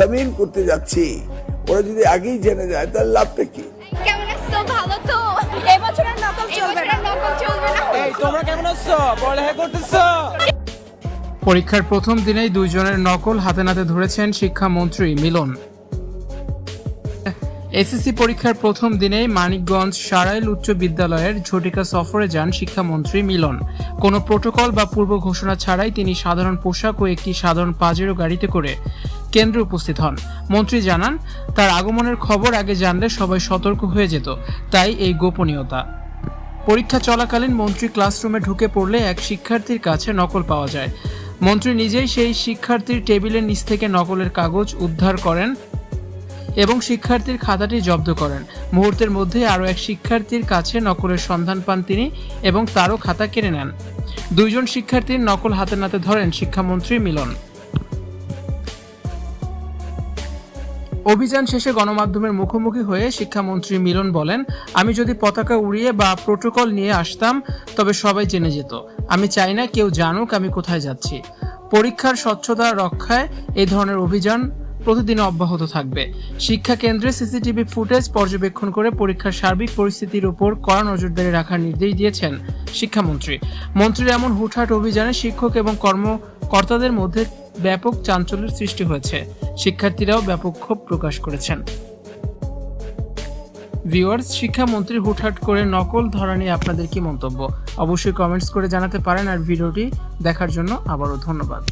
Examine করতে যাচ্ছি, ওরা যদি আগেই জেনে যায় তাহলে লাভটা কি? কেমন আছো? ভালো তো? এবছরের নকল চলবে না। এই তোমরা কেমন আছো? পড়ালেখা করতেছো? পরীক্ষার প্রথম দিনেই দুইজনের নকল হাতে নাতে ধরেছেন শিক্ষামন্ত্রী মিলন। এসএসসি পরীক্ষার প্রথম দিনেই মানিকগঞ্জ সারাইল উচ্চ বিদ্যালয়ের ঝটিকা সফরে যান শিক্ষামন্ত্রী মিলন। কোনো প্রোটোকল বা পূর্ব ঘোষণা ছাড়াই তিনি সাধারণ পোশাক ও একটি সাধারণ পাজেরো গাড়িতে করে কেন্দ্রে উপস্থিত হন। মন্ত্রী জানান, তার আগমনের খবর আগে জানলে সবাই সতর্ক হয়ে যেত, তাই এই গোপনীয়তা। পরীক্ষা চলাকালীন মন্ত্রী ক্লাসরুমে ঢুকে পড়লে এক শিক্ষার্থীর কাছে নকল পাওয়া যায়। মন্ত্রী নিজেই সেই শিক্ষার্থীর টেবিলের নিচ থেকে নকলের কাগজ উদ্ধার করেন এবং শিক্ষার্থীর খাতাটি জব্দ করেন। মুহূর্তের মধ্যেই আরও এক শিক্ষার্থীর কাছে নকলের সন্ধান পান তিনি এবং তারও খাতা কেড়ে নেন। দুইজন শিক্ষার্থীর নকল হাতে নাতে ধরেন শিক্ষামন্ত্রী মিলন। অভিযান শেষে গণমাধ্যমের মুখোমুখি হয়ে শিক্ষামন্ত্রী মিলন বলেন, আমি যদি পতাকা উড়িয়ে বা প্রোটোকল নিয়ে আসতাম তবে সবাই জেনে যেত। আমি চাই না কেউ জানুক আমি কোথায় যাচ্ছি। পরীক্ষার স্বচ্ছতা রক্ষায় এই ধরনের অভিযান প্রতিদিন অব্যাহত থাকবে। শিক্ষা কেন্দ্রে সিসিটিভি ফুটেজ পর্যবেক্ষণ করে পরীক্ষার সার্বিক পরিস্থিতির উপর কড়া নজরদারি রাখার নির্দেশ দিয়েছেন শিক্ষামন্ত্রী। মন্ত্রীর এমন হুটহাট অভিযানে শিক্ষক এবং কর্মকর্তাদের মধ্যে ব্যাপক চাঞ্চল্যের সৃষ্টি হয়েছে। শিক্ষার্থীরাও ব্যাপক ক্ষোভ প্রকাশ করেছেন। ভিউয়ার্স, শিক্ষামন্ত্রী হুটহাট করে নকল ধরা নিয়ে আপনাদের কি মন্তব্য? অবশ্যই কমেন্টস করে জানাতে পারেন। আর ভিডিওটি দেখার জন্য আবারও ধন্যবাদ।